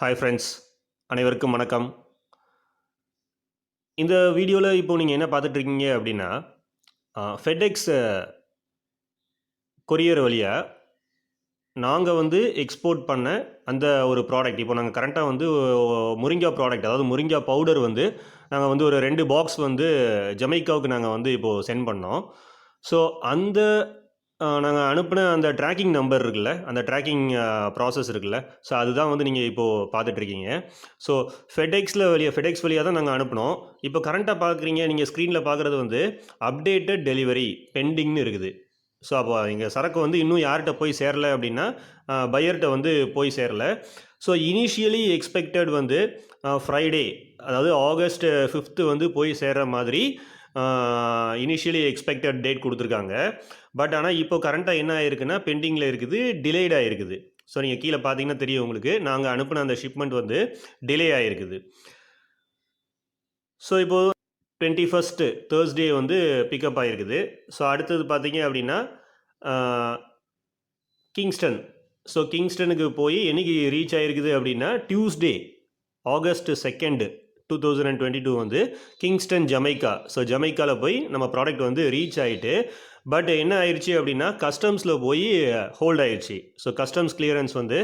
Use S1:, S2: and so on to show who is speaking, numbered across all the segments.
S1: Hi friends, அனைவருக்கும் வணக்கம். இந்த வீடியோவில் இப்போ நீங்கள் என்ன பார்த்துட்ருக்கீங்க அப்படின்னா, ஃபெடெக்ஸ் கொரியர் வழியாக நாங்கள் வந்து எக்ஸ்போர்ட் பண்ண அந்த ஒரு ப்ராடக்ட். இப்போ நாங்கள் கரண்ட்டாக வந்து முரிங்கா ப்ராடக்ட், அதாவது முரிங்கா பவுடர் வந்து நாங்கள் வந்து ஒரு 2 பாக்ஸ் வந்து ஜமைக்காவுக்கு நாங்கள் வந்து இப்போது சென்ட் பண்ணோம். ஸோ அந்த நாங்கள் அனுப்பின அந்த ட்ராக்கிங் நம்பர் இருக்குல்ல, அந்த ட்ராக்கிங் ப்ராசஸ் இருக்குல்ல, ஸோ அதுதான் வந்து நீங்கள் இப்போது பார்த்துட்ருக்கீங்க. ஸோ ஃபெடெக்ஸ் வழியாக தான் நாங்கள் அனுப்பினோம். இப்போ கரண்ட்டாக பார்க்குறீங்க, நீங்கள் ஸ்க்ரீனில் பார்க்குறது வந்து அப்டேட்டட் டெலிவரி பெண்டிங்னு இருக்குது. ஸோ அப்போ எங்கள் சரக்கு வந்து இன்னும் யார்கிட்ட போய் சேரலை அப்படின்னா, பையர்கிட்ட வந்து போய் சேரல. ஸோ இனிஷியலி எக்ஸ்பெக்டட் வந்து ஃப்ரைடே, அதாவது ஆகஸ்ட் 5 வந்து போய் சேர்கிற மாதிரி இனிஷியலி எக்ஸ்பெக்டட் டேட் கொடுத்துருக்காங்க. பட் ஆனால் இப்போ கரண்ட்டாக என்ன ஆயிருக்குன்னா, பெண்டிங்கில் இருக்குது, டிலேட் ஆகிருக்குது. ஸோ நீங்கள் கீழே பார்த்தீங்கன்னா தெரியும் உங்களுக்கு, நாங்கள் அனுப்பின அந்த ஷிப்மெண்ட் வந்து டிலே ஆகிருக்குது. ஸோ இப்போது 21 தேர்ஸ்டே வந்து பிக்கப் ஆகிருக்குது. ஸோ அடுத்தது பார்த்தீங்க அப்படின்னா கிங்ஸ்டன். ஸோ கிங்ஸ்டனுக்கு போய் என்னைக்கு ரீச் ஆகிருக்குது அப்படின்னா, டியூஸ்டே ஆகஸ்ட் 2, 2022 வந்து கிங்ஸ்டன் ஜமைக்கா. ஸோ ஜமைக்காவில் போய் நம்ம ப்ராடக்ட் வந்து ரீச் ஆகிட்டு, பட் என்ன ஆயிடுச்சு அப்படின்னா கஸ்டம்ஸில் போய் ஹோல்ட் ஆயிடுச்சு. ஸோ கஸ்டம்ஸ் கிளியரன்ஸ் வந்து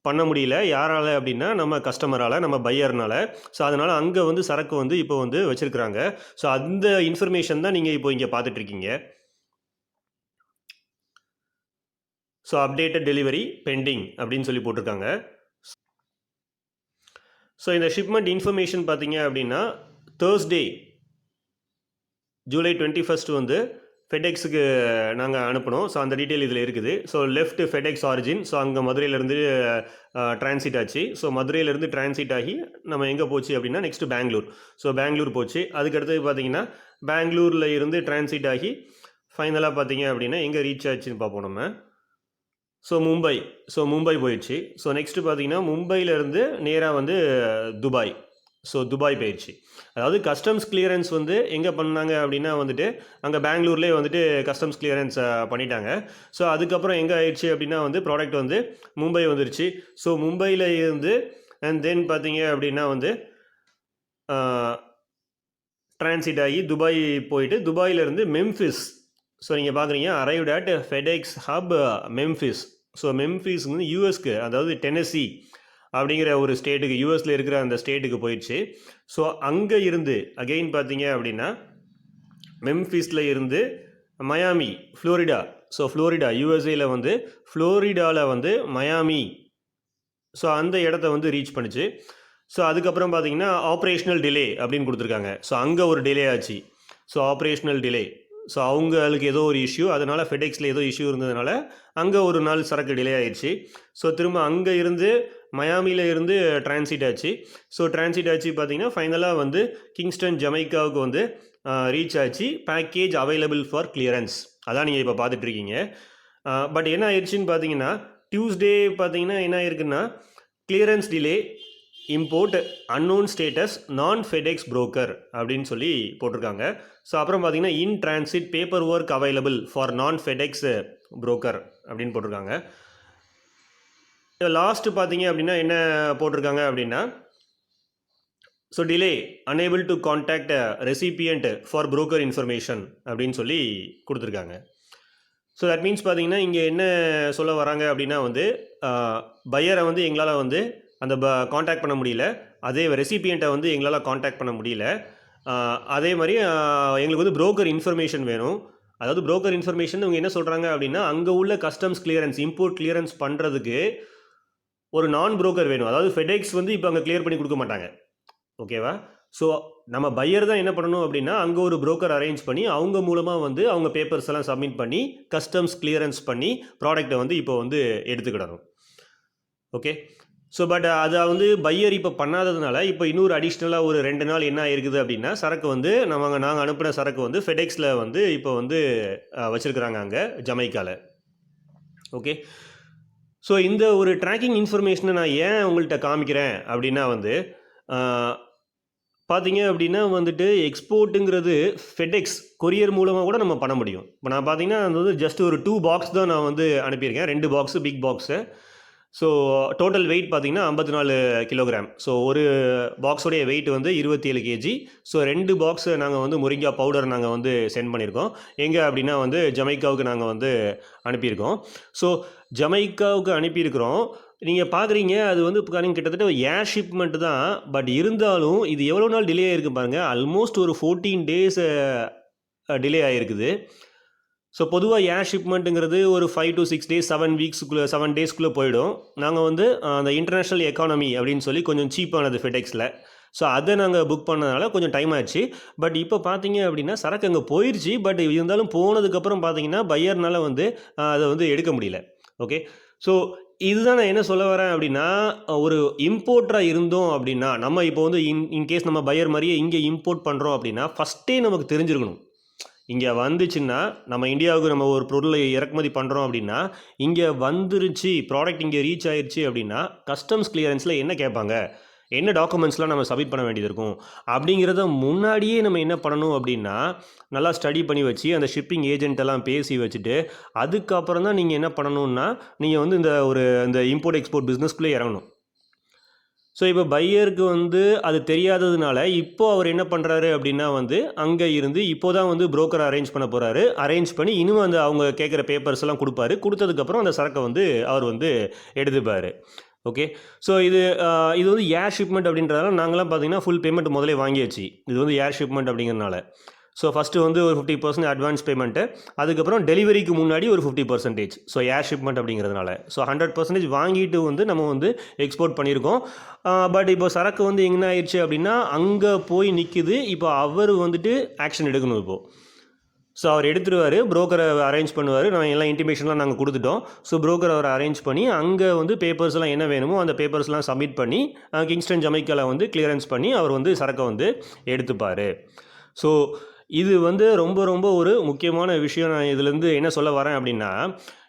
S1: பண்ண முடியல. யாரால் அப்படின்னா நம்ம கஸ்டமரால், நம்ம பையர்னால. ஸோ அதனால் அங்கே வந்து சரக்கு வந்து இப்போ வந்து வச்சுருக்குறாங்க. ஸோ அந்த இன்ஃபர்மேஷன் தான் நீங்கள் இப்போ இங்கே பார்த்துட்ருக்கீங்க. ஸோ அப்டேட்டட் டெலிவரி பெண்டிங் அப்படின்னு சொல்லி போட்டிருக்காங்க. ஸோ இந்த ஷிப்மெண்ட் இன்ஃபர்மேஷன் பார்த்தீங்க அப்படின்னா, தேர்ஸ்டே ஜூலை 21 வந்து ஃபெடெக்ஸுக்கு நாங்கள் அனுப்பினோம். ஸோ அந்த டீட்டெயில் இதில் இருக்குது. So left FedEx origin. So அங்கே மதுரையிலேருந்து டிரான்சிட் ஆச்சு. ஸோ மதுரையிலேருந்து டிரான்சிட் ஆகி நம்ம எங்கே போச்சு அப்படின்னா நெக்ஸ்ட்டு பெங்களூர். ஸோ பெங்களூர் போச்சு. அதுக்கடுத்தது பார்த்தீங்கன்னா பெங்களூரில் இருந்து டிரான்சிட் ஆகி ஃபைனலாக பார்த்தீங்க அப்படின்னா எங்கே ரீச் ஆச்சுன்னு பார்ப்போம் நம்ம. ஸோ மும்பை போயிடுச்சு. ஸோ நெக்ஸ்ட்டு பார்த்தீங்கன்னா மும்பையிலேருந்து நேராக வந்து துபாய். ஸோ துபாய் போயிடுச்சு. அதாவது கஸ்டம்ஸ் கிளியரன்ஸ் வந்து எங்கே பண்ணாங்க அப்படின்னா வந்துட்டு அங்கே பெங்களூர்லேயே வந்துட்டு கஸ்டம்ஸ் கிளியரன்ஸ் பண்ணிட்டாங்க. ஸோ அதுக்கப்புறம் எங்கே ஆயிடுச்சு அப்படின்னா வந்து ப்ராடக்ட் வந்து மும்பை வந்துருச்சு. ஸோ மும்பையில் இருந்து அண்ட் தென் பார்த்தீங்க அப்படின்னா வந்து டிரான்சிட் ஆகி துபாய் போயிட்டு, துபாயிலேருந்து மெம்ஃபிஸ். ஸோ நீங்கள் பார்க்குறீங்க arrived at FedEx hub Memphis. So Memphis வந்து யூஎஸ்க்கு, அதாவது டென்னசி அப்படிங்கிற ஒரு ஸ்டேட்டுக்கு, யூஎஸில் இருக்கிற அந்த ஸ்டேட்டுக்கு போயிடுச்சு. ஸோ அங்கே இருந்து அகெயின் பார்த்தீங்க அப்படின்னா மெம்ஃபிஸில் இருந்து மயாமி, ஃப்ளோரிடா. ஸோ ஃப்ளோரிடா யூஎஸ்ஏயில் வந்து ஃப்ளோரிடாவில் வந்து மயாமி. ஸோ அந்த இடத்த வந்து ரீச் பண்ணிச்சு. ஸோ அதுக்கப்புறம் பார்த்தீங்கன்னா ஆப்ரேஷனல் டிலே அப்படின்னு கொடுத்துருக்காங்க. ஸோ அங்கே ஒரு டிலே ஆச்சு. So operational delay. ஸோ அவங்களுக்கு ஏதோ ஒரு இஷ்யூ, அதனால் ஃபெடெக்ஸில் ஏதோ இஷ்யூ இருந்ததுனால அங்கே ஒரு நாள் சரக்கு டிலே ஆயிடுச்சு. ஸோ திரும்ப அங்கே இருந்து மயாமியில் இருந்து டிரான்சிட் ஆச்சு. ஸோ டிரான்சிட் ஆச்சு பார்த்தீங்கன்னா ஃபைனலாக வந்து கிங்ஸ்டன் ஜமைக்காவுக்கு வந்து ரீச் ஆச்சு. பேக்கேஜ் அவைலபிள் ஃபார் கிளியரன்ஸ், அதான் நீங்கள் இப்போ பார்த்துட்ருக்கீங்க. பட் என்ன ஆயிடுச்சுன்னு பார்த்தீங்கன்னா டியூஸ்டே பார்த்தீங்கன்னா என்ன ஆயிருக்குன்னா clearance delay, import unknown status, non FedEx broker அப்படின்னு சொல்லி போட்டிருக்காங்க. ஸோ அப்புறம் பார்த்தீங்கன்னா in transit paper work available for non FedEx broker அப்படின்னு போட்டிருக்காங்க. லாஸ்ட்டு பார்த்தீங்க அப்படின்னா என்ன போட்டிருக்காங்க அப்படின்னா, so delay unable to contact recipient for broker information அப்படின்னு சொல்லி கொடுத்துருக்காங்க. ஸோ தட் மீன்ஸ் பார்த்தீங்கன்னா இங்கே என்ன சொல்ல வராங்க அப்படின்னா வந்து பையரை வந்து எங்களால் வந்து அந்த காண்டாக்ட் பண்ண முடியல, அதே ரெசிபியண்ட்டை வந்து எங்களால் காண்டாக்ட் பண்ண முடியல. அதே மாதிரி எங்களுக்கு வந்து புரோக்கர் இன்ஃபர்மேஷன் வேணும். அதாவது புரோக்கர் இன்ஃபர்மேஷன் இவங்க என்ன சொல்கிறாங்க அப்படின்னா, அங்கே உள்ள கஸ்டம்ஸ் கிளியரன்ஸ், இம்போர்ட் கிளியரன்ஸ் பண்ணுறதுக்கு ஒரு நான் புரோக்கர் வேணும். அதாவது ஃபெடெக்ஸ் வந்து இப்போ அங்கே கிளியர் பண்ணி கொடுக்க மாட்டாங்க, ஓகேவா? ஸோ நம்ம பையர் தான் என்ன பண்ணணும் அப்படின்னா அங்கே ஒரு புரோக்கர் அரேஞ்ச் பண்ணி அவங்க மூலமாக வந்து அவங்க பேப்பர்ஸ் எல்லாம் சப்மிட் பண்ணி கஸ்டம்ஸ் கிளியரன்ஸ் பண்ணி ப்ராடக்டை வந்து இப்போ வந்து எடுத்துக்கிடணும். ஓகே. ஸோ பட் அதை வந்து பையர் இப்போ பண்ணாததுனால இப்போ இன்னொரு அடிஷ்னலாக ஒரு 2 நாள் என்ன ஆயிருக்குது அப்படின்னா சரக்கு வந்து நாங்கள் அனுப்பின சரக்கு வந்து ஃபெடெக்ஸில் வந்து இப்போ வந்து வச்சுருக்குறாங்க அங்கே ஜமைக்காவில். ஓகே. ஸோ இந்த ஒரு ட்ராக்கிங் இன்ஃபர்மேஷனை நான் ஏன் உங்கள்கிட்ட காமிக்கிறேன் அப்படின்னா வந்து பார்த்தீங்க அப்படின்னா வந்துட்டு எக்ஸ்போர்ட்டுங்கிறது ஃபெடெக்ஸ் கொரியர் மூலமாக கூட நம்ம பண்ண முடியும். இப்போ நான் பார்த்தீங்கன்னா அது வந்து ஜஸ்ட் ஒரு 2 பாக்ஸ் தான் நான் வந்து அனுப்பியிருக்கேன், 2 box big box. So total weight பார்த்தீங்கன்னா 54 கிலோகிராம். ஸோ ஒரு பாக்ஸோடைய வெயிட் வந்து 27 கேஜி. ஸோ 2 பாக்ஸ் நாங்கள் வந்து முரிங்கா பவுடர் நாங்கள் வந்து சென்ட் பண்ணியிருக்கோம். எங்கே அப்படின்னா வந்து ஜமைக்காவுக்கு நாங்கள் வந்து அனுப்பியிருக்கோம். ஸோ ஜமைக்காவுக்கு அனுப்பியிருக்கிறோம். நீங்கள் பார்க்குறீங்க அது வந்து கிட்டத்தட்ட ஏர் ஷிப்மெண்ட் தான். பட் இருந்தாலும் இது எவ்வளோ நாள் டிலே ஆகிருக்கு பாருங்கள். ஆல்மோஸ்ட் ஒரு 14 டேஸ் டிலே ஆகிருக்குது. ஸோ பொதுவாக ஏர் ஷிப்மெண்ட்டுங்கிறது ஒரு 5 to 6 டேஸ் 7 டேஸ்க்குள்ளே போயிடும். நாங்கள் வந்து அந்த இன்டர்நேஷ்னல் எக்கானமி அப்படின்னு சொல்லி கொஞ்சம் சீப்பானது ஃபெடெக்ஸில். ஸோ அதை நாங்கள் புக் பண்ணதுனால கொஞ்சம் டைம் ஆச்சு. பட் இப்போ பார்த்தீங்க அப்படின்னா சரக்கு அங்கே போயிடுச்சு. பட் இருந்தாலும் போனதுக்கப்புறம் பார்த்தீங்கன்னா பையர்னால் வந்து அதை வந்து எடுக்க முடியல. ஓகே, ஸோ இதுதான் நான் என்ன சொல்ல வரேன் அப்படின்னா, ஒரு இம்போர்ட்டராக இருந்தோம் அப்படின்னா நம்ம இப்போ வந்து இன்கேஸ் நம்ம பையர் மாதிரியே இங்கே இம்போர்ட் பண்ணுறோம் அப்படின்னா ஃபஸ்ட்டே நமக்கு தெரிஞ்சிருக்கணும். இங்கே வந்துச்சுன்னா நம்ம இந்தியாவுக்கு நம்ம ஒரு பொருளை இறக்குமதி பண்ணுறோம் அப்படின்னா இங்கே வந்துருச்சு, ப்ராடக்ட் இங்கே ரீச் ஆயிடுச்சு அப்படின்னா கஸ்டம்ஸ் கிளியரன்ஸில் என்ன கேட்பாங்க, என்ன டாக்குமெண்ட்ஸ்லாம் நம்ம சப்மிட் பண்ண வேண்டியது இருக்கும் அப்படிங்கிறத முன்னாடியே நம்ம என்ன பண்ணணும் அப்படின்னா நல்லா ஸ்டடி பண்ணி வச்சு அந்த ஷிப்பிங் ஏஜென்ட்டெல்லாம் பேசி வச்சுட்டு அதுக்கப்புறம் தான் நீங்கள் என்ன பண்ணணுன்னா நீங்கள் வந்து இந்த இம்போர்ட் எக்ஸ்போர்ட் பிஸ்னஸ்க்குள்ளே இறங்கணும். ஸோ இப்போ பையருக்கு வந்து அது தெரியாததுனால இப்போது அவர் என்ன பண்ணுறாரு அப்படின்னா வந்து அங்கே இருந்து இப்போ தான் வந்து புரோக்கர் அரேஞ்ச் பண்ண போகிறாரு. அரேஞ்ச் பண்ணி இன்னும் அந்த அவங்க கேட்குற பேப்பர்ஸ் எல்லாம் கொடுப்பாரு. கொடுத்ததுக்கப்புறம் அந்த சரக்கை வந்து அவர் வந்து எடுத்துப்பார். ஓகே, ஸோ இது வந்து ஏர் ஷிப்மெண்ட் அப்படின்றதால நாங்களாம் பார்த்தீங்கன்னா ஃபுல் பேமெண்ட் முதலே வாங்கியாச்சு. இது வந்து ஏர் ஷிப்மெண்ட் அப்படிங்கிறனால ஸோ ஃபஸ்ட்டு வந்து ஒரு 50% அட்வான்ஸ் பேமெண்ட்டு, அதுக்கப்புறம் டெலிவரிக்கு முன்னாடி ஒரு 50%. ஸோ ஏர் ஷிப்மெண்ட் அப்படிங்கிறதுனால ஸோ 100% வாங்கிட்டு வந்து நம்ம வந்து எக்ஸ்போர்ட் பண்ணியிருக்கோம். பட் இப்போ சரக்கு வந்து என்ன ஆயிடுச்சு அப்படின்னா அங்கே போய் நிற்குது. இப்போ அவர் வந்துட்டு ஆக்ஷன் எடுக்கணும் இப்போது. ஸோ அவர் எடுத்துருவார், புரோக்கரை அரேஞ்ச் பண்ணுவார். நான் எல்லாம் இன்டிமேஷன்லாம் நாங்கள் கொடுத்துட்டோம். ஸோ புரோக்கர் அவரை அரேஞ்ச் பண்ணி அங்கே வந்து பேப்பர்ஸ்லாம் என்ன வேணுமோ அந்த பேப்பர்ஸ்லாம் சப்மிட் பண்ணி கிங்ஸ்டன் ஜமைக்காவில் வந்து கிளியரன்ஸ் பண்ணி அவர் வந்து சரக்கை வந்து எடுத்துப்பார். ஸோ இது வந்து ரொம்ப ரொம்ப ஒரு முக்கியமான விஷயம். நான் இதுலேருந்து என்ன சொல்ல வரேன் அப்படின்னா,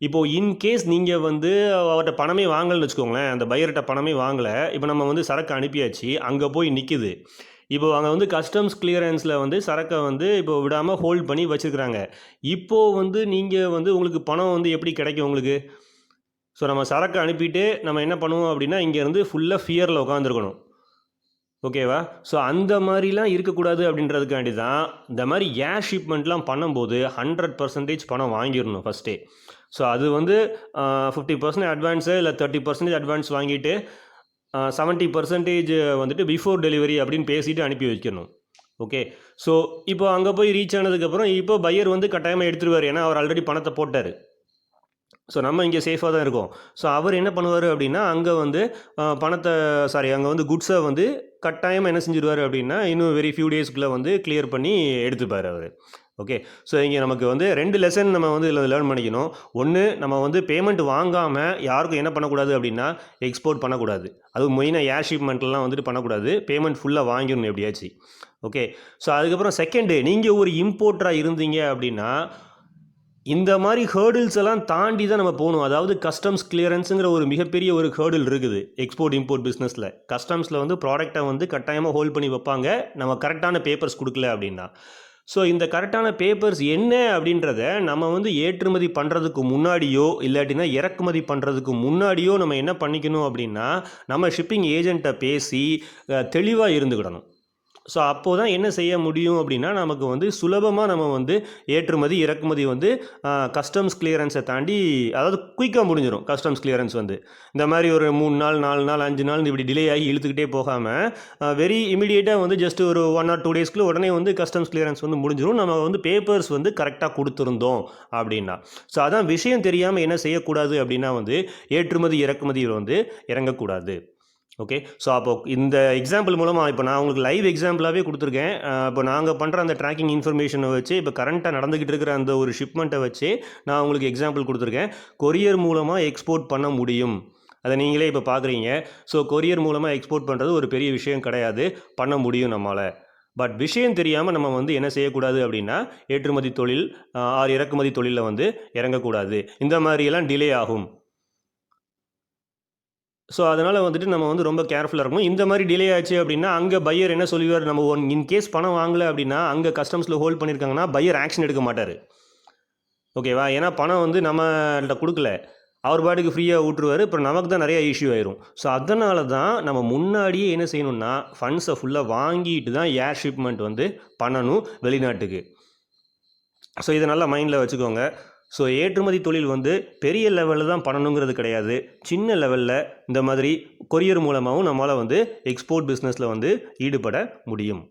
S1: இப்போது இன்கேஸ் நீங்கள் வந்து அவர்கிட்ட பணமே வாங்கலைன்னு வச்சுக்கோங்களேன், அந்த பையர்கிட்ட பணமே வாங்கலை, இப்போ நம்ம வந்து சரக்கு அனுப்பியாச்சு, அங்கே போய் நிற்குது. இப்போ அங்கே வந்து கஸ்டம்ஸ் கிளியரன்ஸில் வந்து சரக்கை வந்து இப்போ விடாமல் ஹோல்ட் பண்ணி வச்சுருக்குறாங்க. இப்போது வந்து நீங்கள் வந்து உங்களுக்கு பணம் வந்து எப்படி கிடைக்கும் உங்களுக்கு? ஸோ நம்ம சரக்கு அனுப்பிட்டு நம்ம என்ன பண்ணுவோம் அப்படின்னா இங்கேருந்து ஃபுல்லாக ஃபியரில் உட்காந்துருக்கணும். ஓகேவா? ஸோ அந்த மாதிரிலாம் இருக்கக்கூடாது அப்படின்றதுக்காண்டி தான் இந்த மாதிரி ஏர் ஷிப்மெண்ட்லாம் பண்ணும்போது 100% பணம் வாங்கிடணும் ஃபஸ்ட்டே. ஸோ அது வந்து 50% அட்வான்ஸு இல்லை 30% அட்வான்ஸ் வாங்கிட்டு 70% வந்துட்டு பிஃபோர் டெலிவரி அப்படின்னு பேசிட்டு அனுப்பி வைக்கணும். ஓகே, ஸோ இப்போ அங்கே போய் ரீச் ஆனதுக்கப்புறம் இப்போ பையர் வந்து கட்டாயமாக எடுத்துருவார். ஏன்னா அவர் ஆல்ரெடி பணத்தை போட்டார். ஸோ நம்ம இங்கே சேஃபாக தான் இருக்கோம். ஸோ அவர் என்ன பண்ணுவார் அப்படின்னா அங்கே வந்து அங்கே வந்து குட்ஸை வந்து கட்டாயமாக என்ன செஞ்சிருவார் அப்படின்னா இன்னும் வெரி ஃபியூ டேஸ்க்குள்ளே வந்து கிளியர் பண்ணி எடுத்துப்பார் அவர். ஓகே, ஸோ இங்கே நமக்கு வந்து 2 லெசன் நம்ம வந்து இதில் லேர்ன் பண்ணிக்கணும். ஒன்று, நம்ம வந்து பேமெண்ட் வாங்காமல் யாருக்கும் என்ன பண்ணக்கூடாது அப்படின்னா எக்ஸ்போர்ட் பண்ணக்கூடாது. அதுவும் மெயினாக ஏர் ஷிப்மெண்ட்லாம் வந்துட்டு பண்ணக்கூடாது. பேமெண்ட் ஃபுல்லாக வாங்கிடணும் எப்படியாச்சு. ஓகே, ஸோ அதுக்கப்புறம் செகண்டு, நீங்கள் ஒரு இம்போர்ட்டராக இருந்தீங்க அப்படின்னா இந்த மாதிரி ஹேர்டில்ஸ் எல்லாம் தாண்டி தான் நம்ம போகணும். அதாவது கஸ்டம்ஸ் கிளியரன்ஸுங்கிற ஒரு மிகப்பெரிய ஒரு ஹேர்டில் இருக்குது எக்ஸ்போர்ட் இம்போர்ட் பிஸ்னஸில். கஸ்டம்ஸில் வந்து ப்ராடக்டை வந்து கட்டாயமாக ஹோல்ட் பண்ணி வைப்பாங்க நம்ம கரெக்டான பேப்பர்ஸ் கொடுக்கல அப்படின்னா. ஸோ இந்த கரெக்டான பேப்பர்ஸ் என்ன அப்படின்றத நம்ம வந்து ஏற்றுமதி பண்ணுறதுக்கு முன்னாடியோ இல்லாட்டினா இறக்குமதி பண்ணுறதுக்கு முன்னாடியோ நம்ம என்ன பண்ணிக்கணும் அப்படின்னா நம்ம ஷிப்பிங் ஏஜென்ட்டை பேசி தெளிவாக இருந்துக்கிடணும். ஸோ அப்போது தான் என்ன செய்ய முடியும் அப்படின்னா நமக்கு வந்து சுலபமாக நம்ம வந்து ஏற்றுமதி இறக்குமதி வந்து கஸ்டம்ஸ் கிளியரன்ஸை தாண்டி, அதாவது குயிக்காக முடிஞ்சிடும். கஸ்டம்ஸ் கிளியரன்ஸ் வந்து இந்த மாதிரி ஒரு 3 நாள் 4 நாள் 5 நாள் இப்படி டிலே ஆகி இழுத்துக்கிட்டே போகாமல் வெரி இமீடியேட்டாக வந்து ஜஸ்ட் ஒரு 1 or 2 டேஸ்க்குள்ள உடனே வந்து கஸ்டம்ஸ் கிளியரன்ஸ் வந்து முடிஞ்சிடும். நம்ம வந்து பேப்பர்ஸ் வந்து கரெக்டாக கொடுத்துருந்தோம் அப்படின்னா. ஸோ அதான் விஷயம் தெரியாமல் என்ன செய்யக்கூடாது அப்படின்னா வந்து ஏற்றுமதி இறக்குமதியில் வந்து இறங்கக்கூடாது. ஓகே, ஸோ அப்போது இந்த எக்ஸாம்பிள் மூலமாக இப்போ நான் உங்களுக்கு லைவ் எக்ஸாம்பிளாகவே கொடுத்துருக்கேன். இப்போ நாங்கள் பண்ணுற அந்த ட்ராக்கிங் இன்ஃபர்மேஷனை வச்சு இப்போ கரண்ட்டாக நடந்துக்கிட்டு இருக்கிற அந்த ஒரு ஷிப்மெண்ட்டை வச்சு நான் உங்களுக்கு எக்ஸாம்பிள் கொடுத்துருக்கேன். கொரியர் மூலமாக எக்ஸ்போர்ட் பண்ண முடியும். அதை நீங்களே இப்போ பார்க்குறீங்க. ஸோ கொரியர் மூலமாக எக்ஸ்போர்ட் பண்ணுறது ஒரு பெரிய விஷயம் கிடையாது, பண்ண முடியும் நம்மளால். பட் விஷயம் தெரியாமல் நம்ம வந்து என்ன செய்யக்கூடாது அப்படின்னா ஏற்றுமதி தொழில் இறக்குமதி தொழிலில் வந்து இறங்கக்கூடாது. இந்த மாதிரியெல்லாம் டிலே ஆகும். ஸோ அதனால் வந்துட்டு நம்ம வந்து ரொம்ப கேர்ஃபுல்லாக இருக்கணும். இந்த மாதிரி டிலே ஆச்சு அப்படின்னா அங்கே பையர் என்ன சொல்லுவார், நம்ம இன்கேஸ் பணம் வாங்கலை அப்படின்னா அங்கே கஸ்டம்ஸில் ஹோல்ட் பண்ணியிருக்காங்கன்னா பையர் ஆக்ஷன் எடுக்க மாட்டார். ஓகேவா? ஏன்னா பணம் வந்து நம்மள்கிட்ட கொடுக்கல. அவர் பாட்டுக்கு ஃப்ரீயாக விட்டுருவார். அப்புறம் நமக்கு தான் நிறையா இஷ்யூ ஆயிரும். ஸோ அதனால தான் நம்ம முன்னாடியே என்ன செய்யணும்னா ஃபண்ட்ஸை ஃபுல்லாக வாங்கிட்டு தான் ஏர் ஷிப்மெண்ட் வந்து பண்ணணும் வெளிநாட்டுக்கு. ஸோ இதை நல்லா மைண்டில் வச்சுக்கோங்க. ஸோ ஏற்றுமதி தொழில் வந்து பெரிய லெவலில் தான் பண்ணணுங்கிறது கிடையாது. சின்ன லெவலில் இந்த மாதிரி கொரியர் மூலமாகவும் நம்மளால் வந்து எக்ஸ்போர்ட் பிஸ்னஸில் வந்து ஈடுபட முடியும்.